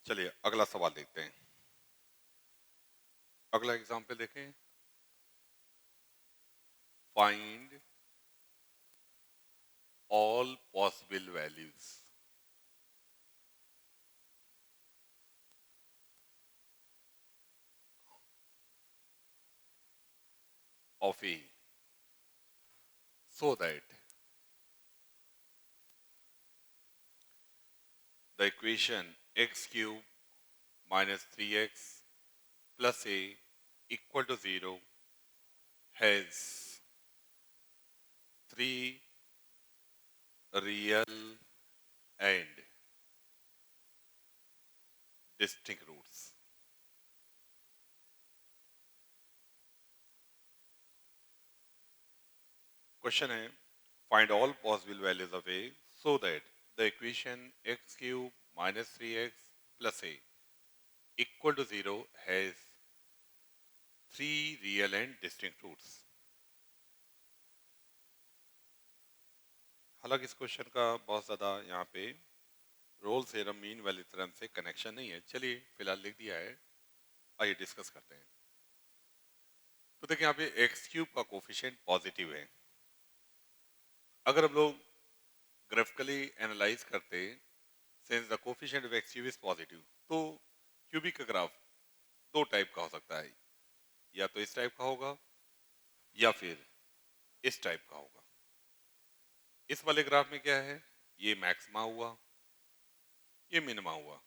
चलिए अगला सवाल देखते हैं। अगला एग्जाम्पल देखें। Find all possible values of A so that the equation x cube minus 3x plus a equal to 0 has three real and distinct roots। Question है find all possible values of a so that the equation x cube minus 3x plus a equal to 0 has three real and distinct roots। हालांकि इस question का बहुत ज्यादा यहाँ पे Rolle's theorem mean value theorem से connection नहीं है। चलिए फिलहाल लिख दिया है, आइए डिस्कस करते हैं। तो देखिए यहाँ पे एक्स क्यूब का कोफिशिएंट पॉजिटिव है। अगर हम लोग ग्राफिकली एनालाइज करते since the coefficient of x cube is positive, तो क्यूबिक का ग्राफ दो टाइप का हो सकता है, या तो इस टाइप का होगा या फिर इस टाइप का होगा। इस वाले ग्राफ में क्या है, ये मैक्सिमा हुआ, ये मिनिमा हुआ,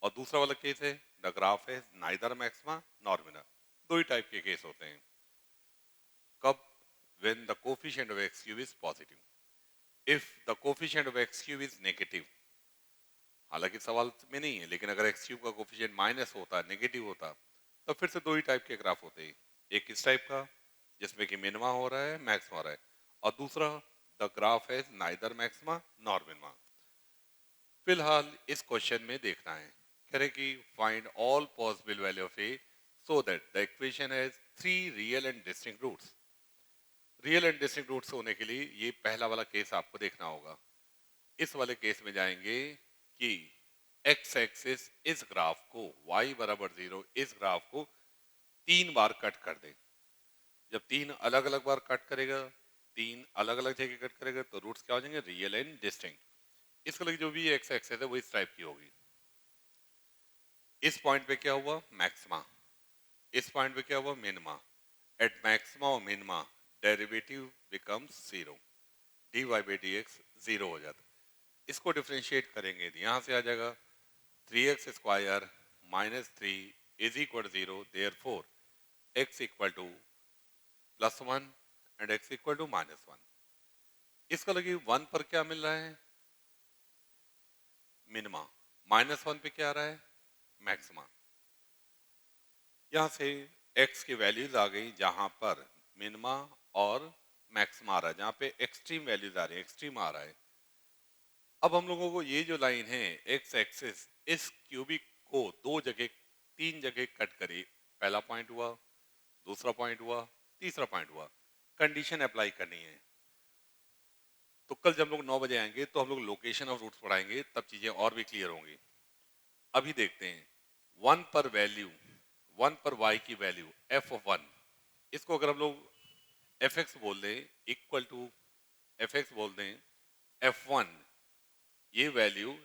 और दूसरा वाला केस है द ग्राफ है नाइदर मैक्सिमा नॉर मिनिमा। दो ही टाइप के केस होते हैं। कब? when the coefficient of x cube is positive। if the coefficient of x cube is negative, हालांकि सवाल में नहीं है, लेकिन अगर x क्यूब का कोफिशिएंट माइनस होता, नेगेटिव होता, तो फिर से दो ही टाइप के ग्राफ होते हैं। एक इस टाइप का जिसमें कि मिनिमा हो रहा है, मैक्सिमा हो रहा है, और दूसरा द ग्राफ है नाइदर मैक्सिमा नॉर मिनिमा। फिलहाल इस क्वेश्चन में देखना है, कह रहे कि find all possible value of a so that the equation has three real and distinct roots. Real and distinct roots होने के लिए ये पहला वाला केस आपको देखना होगा। इस वाले केस में जाएंगे कि एक्स एक्सिस इस ग्राफ को y बराबर 0 इस ग्राफ को तीन बार कट कर दे। जब तीन अलग अलग बार कट करेगा, तीन अलग अलग जगह कट करेगा, तो रूट्स क्या हो जाएंगे, रियल एंड डिस्टिंक्ट। इसके लिए जो भी एक्स एक्सिस है वो इस टाइप की होगी। इस पॉइंट पे क्या हुआ, मैक्सिमा। इस पॉइंट पे क्या हुआ, मिनिमा। एट मैक्सिमा और minima derivative becomes 0, dy by dx 0 हो जाता है। इसको डिफ्रेंशिएट करेंगे तो यहाँ से आ जाएगा 3x square minus 3 is equal 0, therefore x equal to +1 and x equal to -1। इसका लगे 1 पर क्या मिल रहा है, मिनिमा। -1 पे क्या आ रहा है, मैक्सिमा। यहाँ से x की वैल्यूज आ गई जहां पर मिनिमा और मैक्सिमा आ रहा है, जहां पे एक्सट्रीम वैल्यूज आ रही है, एक्सट्रीम आ रहा है। अब हम लोगों को ये जो लाइन है एक्स एक्सिस, इस क्यूबिक को दो जगह, तीन जगह कट करी। पहला पॉइंट हुआ, दूसरा पॉइंट हुआ, तीसरा पॉइंट हुआ। कंडीशन अप्लाई करनी है। तो कल जब हम लोग 9 बजे आएंगे तो हम लोग लोकेशन ऑफ रूट्स पढ़ाएंगे, तब चीजें और भी क्लियर होंगी। अभी देखते हैं 1 पर वैल्यू, 1 पर y की वैल्यू f ऑफ 1, इसको अगर हम लोग fx बोल दें, इक्वल टू fx बोल दें f1, ये वैल्यू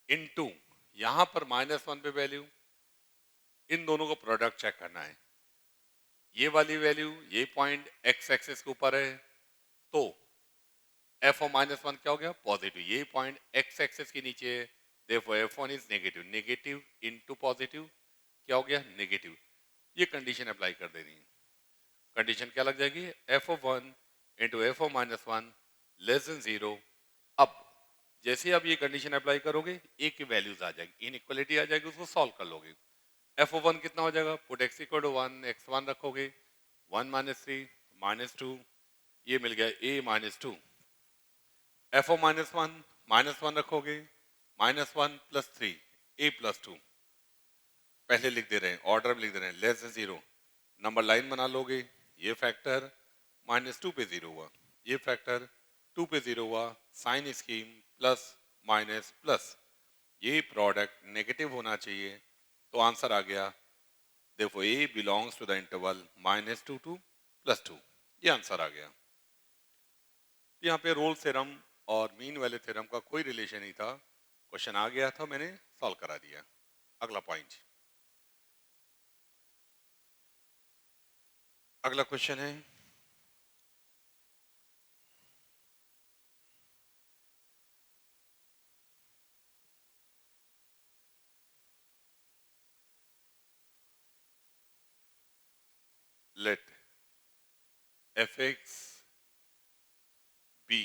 इनटू यहां पर -1 पे वैल्यू, इन दोनों को प्रोडक्ट चेक करना है। ये वाली वैल्यू ये पॉइंट एक्स एक्सिस के ऊपर है, तो f ऑफ -1 क्या हो गया, पॉजिटिव। ये पॉइंट एक्स एक्सिस के नीचे है, therefore f1 is negative. Negative into positive क्या हो गया, नेगेटिव। ये कंडीशन अप्लाई कर देनी है। कंडीशन क्या लग जाएगी, f of 1 into F of -1 less than 0। अब जैसे आप ये कंडीशन अप्लाई करोगे, ए की वैल्यूज आ जाएगी, इनइक्वालिटी आ जाएगी, उसको सॉल्व कर लोगे। एफ ऑफ 1 कितना हो जाएगा, put x equal to 1, x1 रखोगे, 1 -3 -2, ये मिल गया a -2। एफ ऑफ -1 रखोगे, -1 + 3 a + 2, पहले लिख दे रहे हैं, ऑर्डर में लिख दे रहे हैं, लेस देन 0। नंबर लाइन बना लोगे, ये फैक्टर -2 पे 0 हुआ, ये फैक्टर 2 पे 0 हुआ, sign scheme plus minus plus. ये प्रोडक्ट नेगेटिव होना चाहिए, तो आंसर आ गया देखो a belongs to the interval -2 to +2, ये आंसर आ गया। यहाँ पे रोल थ्योरम और मीन वैल्यू थ्योरम का कोई रिलेशन नहीं था, क्वेश्चन आ गया था, मैंने सॉल्व करा दिया। अगला पॉइंट, अगला क्वेश्चन है late fx be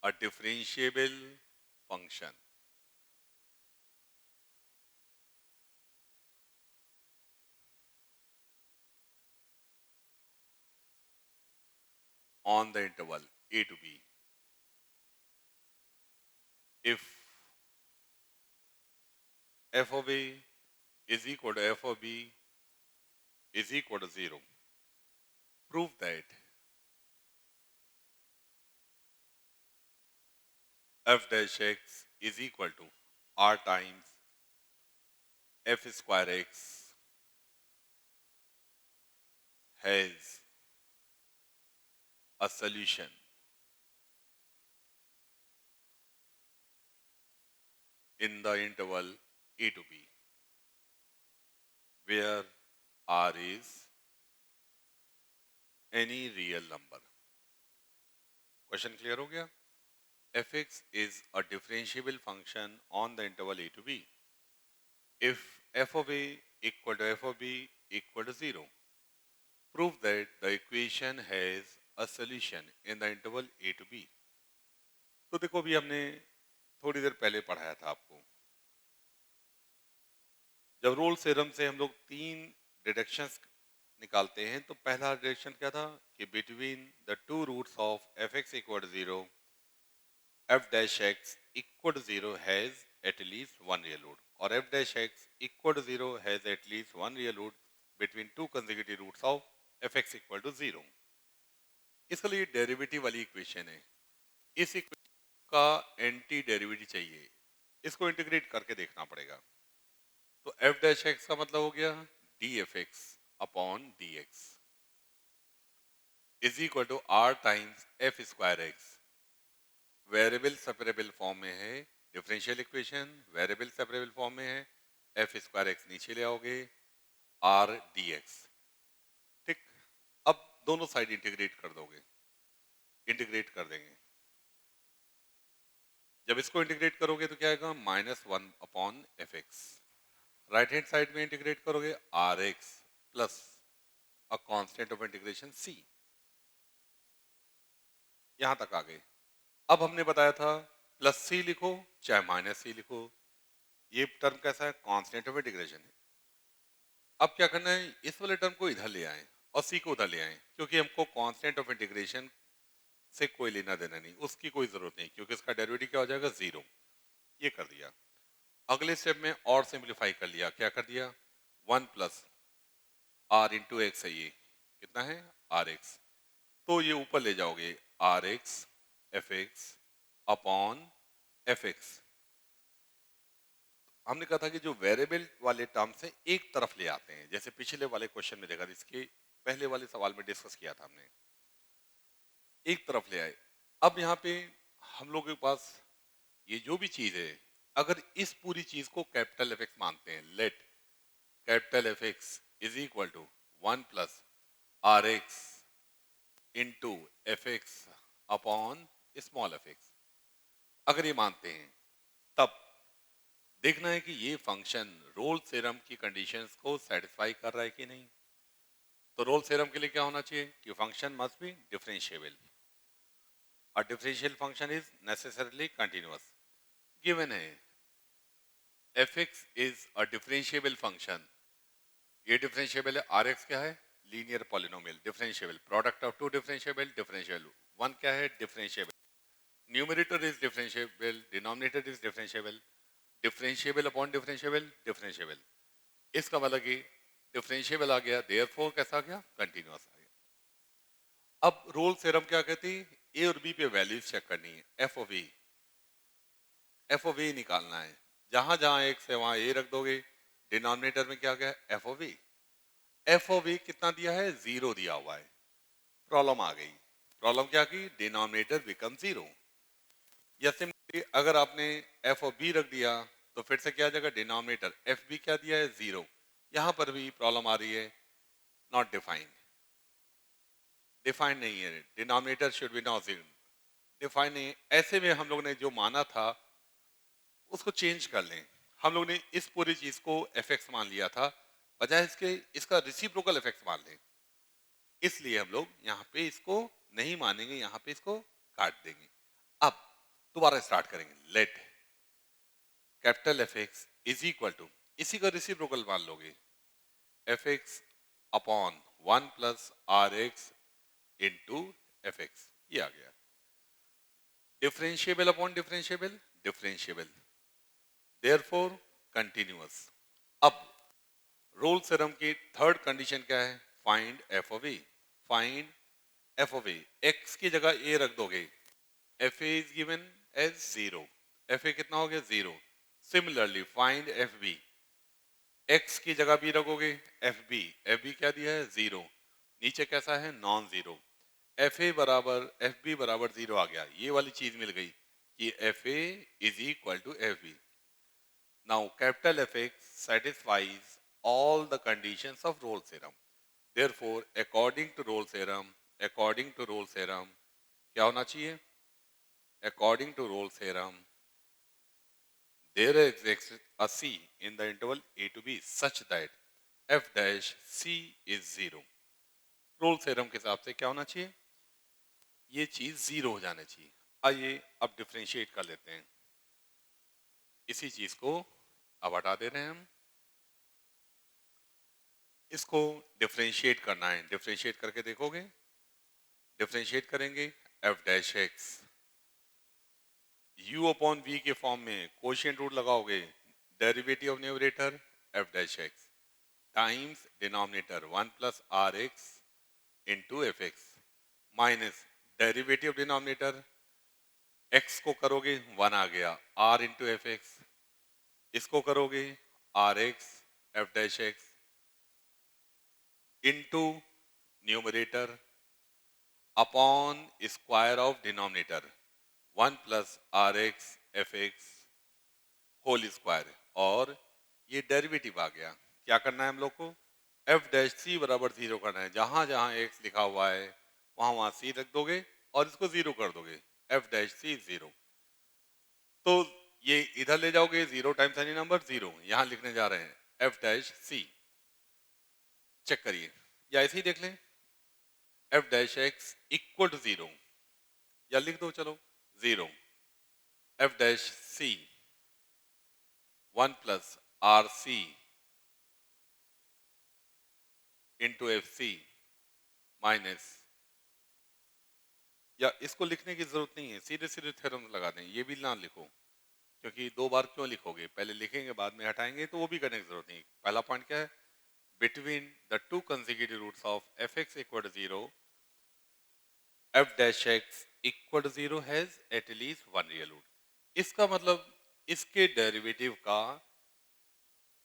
a differentiable function on the interval a to b if f of a is equal to f of b is equal to 0. Prove that f dash x is equal to r times f square x has a solution in the interval a to b where r is any real number. Question clear हो गया? fx is a differentiable function on the interval a to b if f of a equal to f of b equal to 0. Prove that the equation has a solution in the interval a to b. तो देखो अभी हमने थोड़ी देर पहले पढ़ाया था आपको, जब रोल थ्योरम से हम लोग 3 डिडक्शंस निकालते हैं तो पहला डिडक्शन क्या था कि between the two roots of f x equal to 0 f dash x equal to 0 has at least one real root, और f dash x equal to 0 has at least one real root between two consecutive roots of fx equal to 0. इसके लिए derivative वाली equation है, इस equation का anti derivative चाहिए, इसको integrate करके देखना पड़ेगा। तो f dash x का मतलब हो गया dfx upon dx is equal to r times f square x। Variable separable form में है differential equation, variable separable form में है, एफ स्क्वायर एक्स नीचे ले आओगे, आर डी एक्स। ठीक, अब दोनों साइड इंटीग्रेट कर दोगे, इंटीग्रेट कर देंगे। जब इसको इंटीग्रेट करोगे तो क्या आएगा -1 upon f x. Right hand side में इंटीग्रेट करोगे are x plus a constant of integration c. यहां तक आ गए। अब हमने बताया था प्लस सी लिखो चाहे माइनस सी लिखो, ये टर्म कैसा है कांस्टेंट ऑफ इंटीग्रेशन है। अब क्या करना है, इस वाले टर्म को इधर ले आए और सी को उधर ले आए, क्योंकि हमको कांस्टेंट ऑफ इंटीग्रेशन से कोई लेना देना नहीं, उसकी कोई जरूरत नहीं, क्योंकि इसका डेरिवेटिव क्या हो जाएगा 0। ये कर दिया। अगले स्टेप में और सिंप्लीफाई कर लिया, क्या कर दिया 1 प्लस आर इंटू एक्स है, ये कितना है आर एक्स, तो ये ऊपर ले जाओगे r x f x upon f x. हमने कहा था कि जो वेरिएबल वाले टर्म से एक तरफ ले आते हैं, जैसे पिछले वाले क्वेश्चन में देखा, इसके पहले वाले सवाल में डिस्कस किया था हमने, एक तरफ ले आए। अब यहाँ पे हम लोगों के पास ये जो भी चीज है, अगर इस पूरी चीज को कैपिटल एफ एक्स मानते हैं, let capital f x is equal to 1 plus r x into f x upon small f x, अगर ये मानते हैं तब देखना है कि ये फंक्शन रोल थ्योरम की कंडीशंस को सेटिस्फाई कर रहा है कि नहीं। तो रोल थ्योरम के लिए क्या होना चाहिए कि function must be differentiable, a differential function is necessarily continuous. Given है fx is a differentiable function, ये डिफरेंशिएबल है, rx क्या है linear polynomial differentiable, product of two differentiable differentiable, one क्या है differentiable, numerator is differentiable, denominator is differentiable, differentiable upon differentiable differentiable, इसका मतलब कि डिफरेंशिएबल आ गया, देयरफॉर कैसा आ गया कंटीन्यूअस आ गया। अब रोल थ्योरम क्या कहती है, ए और बी पे वैल्यूज चेक करनी है, एफ ऑफ ए निकालना है। जहां जहां एक्स है वहां ए रख दोगे। डिनोमिनेटर में क्या गया, f o v. F o v कितना दिया है, 0 दिया हुआ है। प्रॉब्लम आ गई। प्रॉब्लम क्या की, डिनोमिनेटर बिकम 0। या सिंपली अगर आपने एफ ओ बी रख दिया तो फिर से क्या आ जाएगा, डिनोमिनेटर एफ बी क्या दिया है, 0। यहां पर भी प्रॉब्लम आ रही है, नॉट डिफाइंड। डिफाइंड नहीं है, denominator should be not 0। Define नहीं है। ऐसे में हम लोग ने जो माना था उसको चेंज कर लें। हम लोग ने इस पूरी चीज को एफ एक्स मान लिया था, बजाय इसके इसका रिसिप्रोकल एफ एक्स मान लें। इसलिए हम लोग यहाँ पे इसको नहीं मानेंगे, यहाँ पे इसको काट देंगे। अब दोबारा स्टार्ट करेंगे। Let capital f x is equal to, इसी का रिसिप्रोकल मान लोगे, f x upon 1 plus r x into f x. ये आ गया। Differentiable upon differentiable, differentiable, therefore continuous. अब रोल थ्योरम की थर्ड कंडीशन क्या है, find f of a. Find f of a, x की जगह ए रख दोगे, f a is given as 0। F a कितना हो गया, 0। Similarly find F B, x की जगह बी रखोगे, एफ बी क्या दिया है, 0। नीचे कैसा है, नॉन जीरो। एफ ए बराबर एफ बी बराबर 0 आ गया। ये वाली चीज मिल गई कि f a is equal to f b. Now capital Fx satisfies all the conditions of Rolle's theorem. Therefore, according to Rolle's theorem, क्या होना चाहिए? According to Rolle's theorem, there exists a c in the interval a to b such that f dash c is 0. Rolle's theorem के हिसाब से क्या होना चाहिए? ये चीज 0 हो जाना चाहिए। आइए अब डिफरेंशिएट कर लेते हैं। इसी चीज को अब हटा दे रहे हैं हम। इसको डिफरेंशिएट करना है। डिफरेंशिएट करके देखोगे, डिफरेंशिएट करेंगे, f dash x u upon v के फॉर्म में कोशिएंट रूट लगाओगे, derivative of numerator f dash x times denominator 1 plus r x into f x minus derivative denominator x को करोगे 1 आ गया, आर इंटू एफ एक्स, इसको करोगे are x f dash x into numerator upon square of denominator 1 plus r x f x whole square. और ये derivative आ गया। क्या करना है हम लोग को, एफ डैश सी बराबर 0 करना है। जहां जहां एक्स लिखा हुआ है वहां वहां सी रख दोगे और इसको 0 कर दोगे, एफ डैश सी 0। तो ये इधर ले जाओगे, 0 टाइम्स एनी नंबर 0, यहां लिखने जा रहे हैं एफ डैश सी। चेक करिए, या ऐसे ही देख लें, f dash x equal to 0, या लिख दो चलो 0, f dash c 1 plus r c into f c minus, या इसको लिखने की जरूरत नहीं है, सीधे सीधे थ्योरम लगा दें। ये भी ना लिखो, क्योंकि दो बार क्यों लिखोगे, पहले लिखेंगे बाद में हटाएंगे, तो वो भी करने की जरूरत नहीं। पहला पॉइंट क्या है, between the two consecutive roots of f x equal to 0 f dash x equal to 0 has at least one real root. इसका मतलब इसके डेरिवेटिव का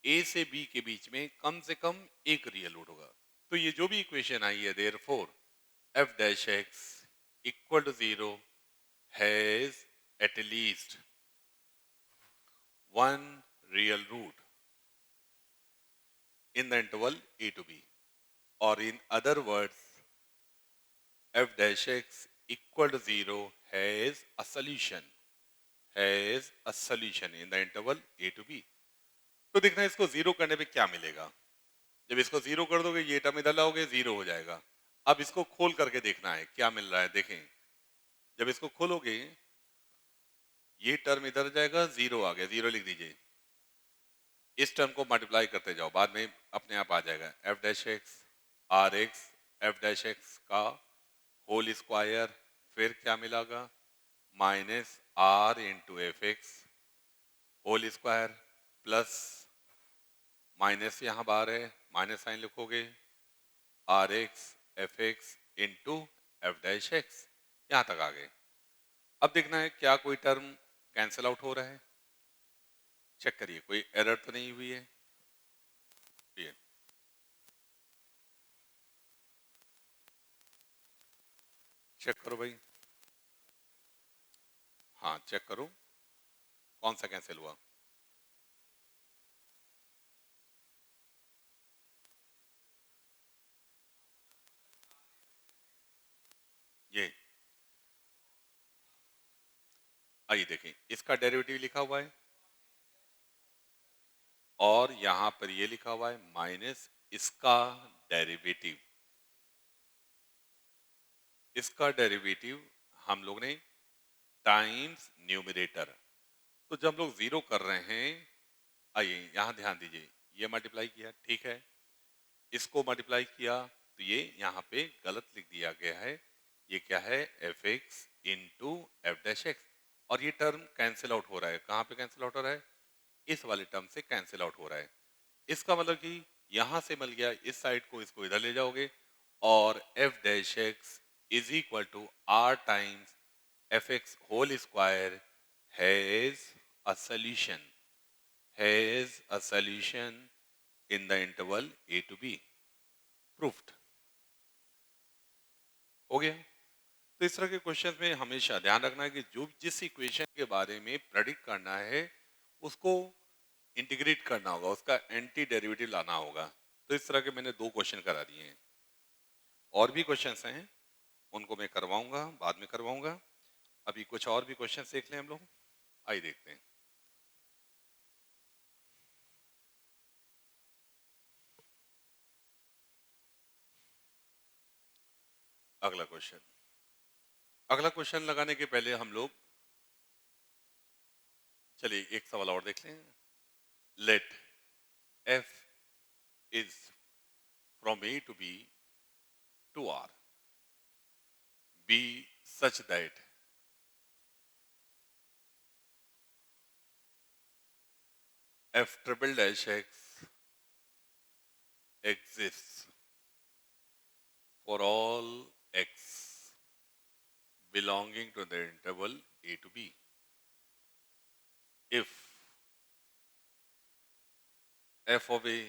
ए से बी के बीच में कम से कम एक रियल रूट होगा। तो ये जो भी इक्वेशन आई है, therefore f dash x equal to 0 has at least one real root in the interval a to b, or in other words f dash x equal to 0 has a solution in the interval a to b। तो देखना इसको 0 करने पे क्या मिलेगा। जब इसको 0 कर दोगे, ये टर्म इधर लाओगे 0 हो जाएगा। अब इसको खोल करके देखना है क्या मिल रहा है। देखें, जब इसको खोलोगे ये टर्म इधर जाएगा, 0 आ गया, 0 लिख दीजिए। इस टर्म को मल्टीप्लाई करते जाओ, बाद में अपने आप आ जाएगा f dash x r x f dash x का होल स्क्वायर, फिर क्या मिलेगा, minus r into f x whole square plus minus यहाँ बाहर है, माइनस साइन लिखोगे, r x f x into f dash x. यहाँ तक आ गए। अब देखना है क्या कोई टर्म कैंसिल आउट हो रहा है। चेक करिए कोई एरर तो नहीं हुई है। ये चेक करो भाई। हाँ चेक करो कौन सा कैंसिल हुआ। ये आइए देखें, इसका डेरिवेटिव लिखा हुआ है और यहां पर ये लिखा हुआ है माइनस इसका डेरिवेटिव। इसका डेरिवेटिव हम लोग ने टाइम्स न्यूमरेटर। तो जब लोग जीरो कर रहे हैं, आइए यहां ध्यान दीजिए, ये मल्टीप्लाई किया ठीक है, इसको मल्टीप्लाई किया तो ये यहाँ पे गलत लिख दिया गया है। ये क्या है, F x into f dash x, और ये टर्म कैंसिल आउट हो रहा है। कहाँ पे कैंसिल आउट हो रहा है, इस वाले टर्म से कैंसिल आउट हो रहा है। इसका मतलब कि यहां से मिल गया, इस साइड को इसको इधर ले जाओगे और f dash x is equal to r times f x whole square has a solution, has a solution in the interval a to b। Proved हो गया। तो इस तरह के क्वेश्चंस में हमेशा ध्यान रखना है कि जो जिस इक्वेशन के बारे में प्रेडिक्ट करना है उसको इंटीग्रेट करना होगा, उसका एंटी डेरिवेटिव लाना होगा। तो इस तरह के मैंने दो क्वेश्चन करा दिए हैं, और भी क्वेश्चंस हैं उनको मैं करवाऊंगा, बाद में करवाऊंगा। अभी कुछ और भी क्वेश्चन देख लें हम लोग, आइए देखते हैं। अगला क्वेश्चन, अगला क्वेश्चन लगाने के पहले हम लोग चलिए एक सवाल और देख लें। Let f is from a to b to r be such that f triple dash x exists for all x belonging to the interval a to b if f of a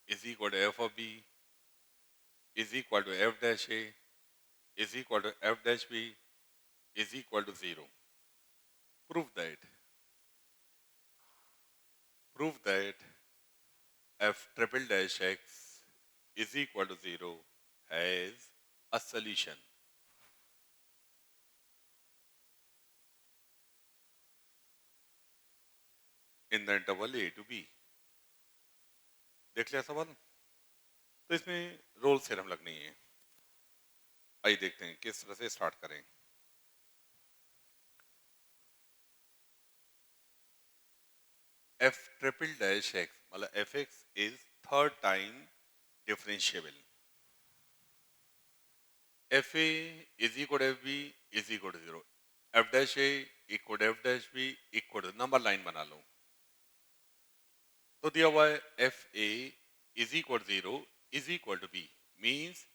is equal to f of b is equal to f dash a is equal to f dash b is equal to 0. Prove that. Prove that f triple dash x is equal to 0 has a solution. In the interval a to b. देख लिया सवाल। तो इसमें role theorem लगनी है। आइए देखते हैं किस तरह से स्टार्ट करें। एफ ट्रिपल डैश एक्स मतलब f x is third time differentiable. F a is equal f b is equal to 0, f dash a equal f dash b equal to, number line बना लो। तो दिया हुआ है f a is equal 0 is equal to b, means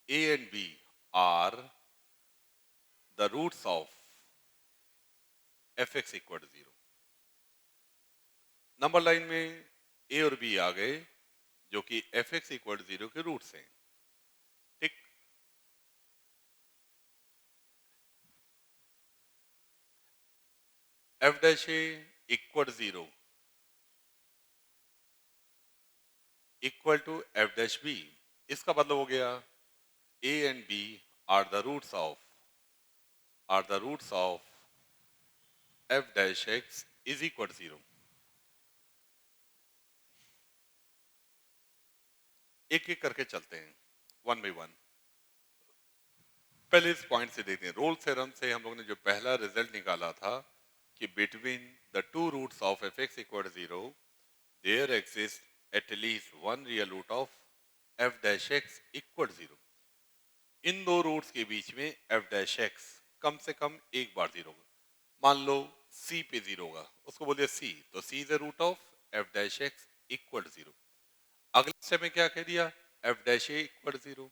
a and b are the roots of f x equal to 0। Number line में a और B आ गए जो कि एफ एक्स इक्वल टू 0 के रूट्स हैं। ठीक, f dash a equal 0 equal to f dash b, इसका मतलब हो गया a and b are the roots of f dash x is equal to 0। एक एक करके चलते हैं वन बाई वन। पहले इस पॉइंट से देखते हैं। रोल थ्योरम से हम लोग ने जो पहला रिजल्ट निकाला था कि between the two roots of f x equal to 0 there exist at least one real root of f dash x equal to 0। इन दो रूट्स के बीच में एफ डैश एक्स कम से कम एक बार 0 होगा। मान लो सी पे 0 होगा, उसको बोलिए सी, तो c is the root of f dash x equal to 0। अगले स्टेप में क्या कह दिया, f dash a equal to 0,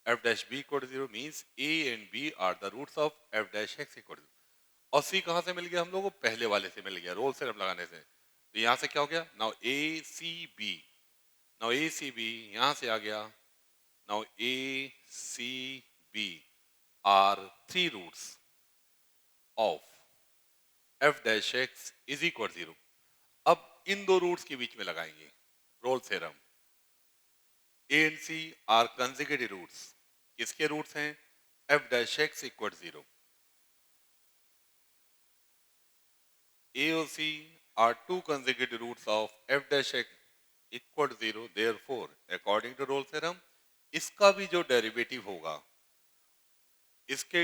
f dash b equal to 0, means a and b are the roots of f dash x equal to 0। और सी कहां से मिल गया हम लोगों को, पहले वाले से मिल गया रोल थ्योरम लगाने से। तो यहां से क्या हो गया, now a c b, now a c b यहां से आ गया, now a c b are three roots of f dash x is equal 0। अब इन दो रूट्स के बीच में लगाएंगे Rolle theorem. A and c are consecutive roots, किसके रूट्स हैं, f dash x equal 0। A or C are two consecutive roots of f dash x equal to 0, therefore according to Rolle's theorem इसका भी जो derivative होगा, इसके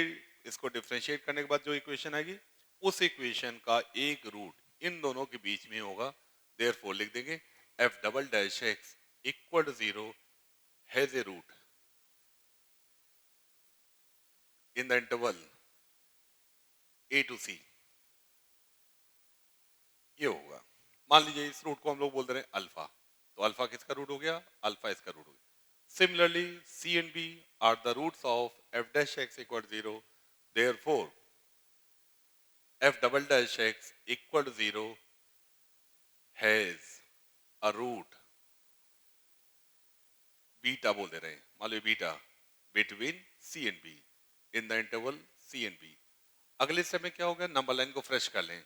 इसको differentiate करने के बाद जो इक्वेशन आएगी, उस इक्वेशन का एक रूट इन दोनों के बीच में होगा, therefore लिख देंगे f double dash x equal to 0 has a root in the interval a to c। ये होगा, मान लीजिए इस रूट को हम लोग बोल दे रहे हैं अल्फा, तो अल्फा किसका रूट हो गया, अल्फा इसका रूट हो गया। Similarly c and b are the roots of f dash x equal 0, therefore f double dash x equal 0 has a root beta बोल दे रहे हैं, मान लो beta between c and b in the interval c and b. अगले step में क्या होगा, नंबर लाइन को फ्रेश कर लें।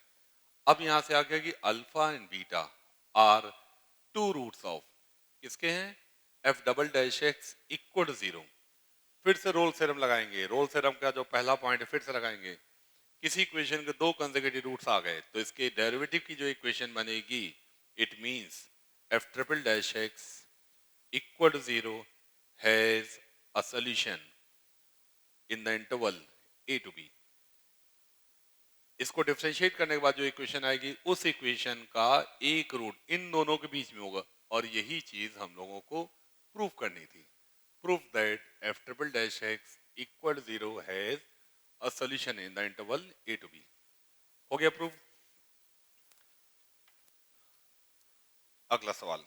अब यहां से आ गया कि alpha and beta are two roots of, किसके हैं, f double dash x equal 0। फिर से रोल थ्योरम लगाएंगे, रोल थ्योरम का जो पहला पॉइंट है फिर से लगाएंगे। किसी इक्वेशन के दो कंसेक्यूटिव रूट्स आ गए तो इसके डेरिवेटिव की जो इक्वेशन बनेगी, it means f triple dash x equal to 0 has a solution in the interval a to b. इसको डिफरेंशिएट करने के बाद जो इक्वेशन आएगी, उस इक्वेशन का एक रूट इन दोनों के बीच में होगा, और यही चीज हम लोगों को प्रूव करनी थी। Proof that f triple dash x equal 0 has a solution in the interval a to b. हो गया प्रूफ। अगला सवाल,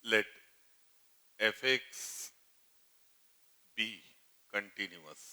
let f x be continuous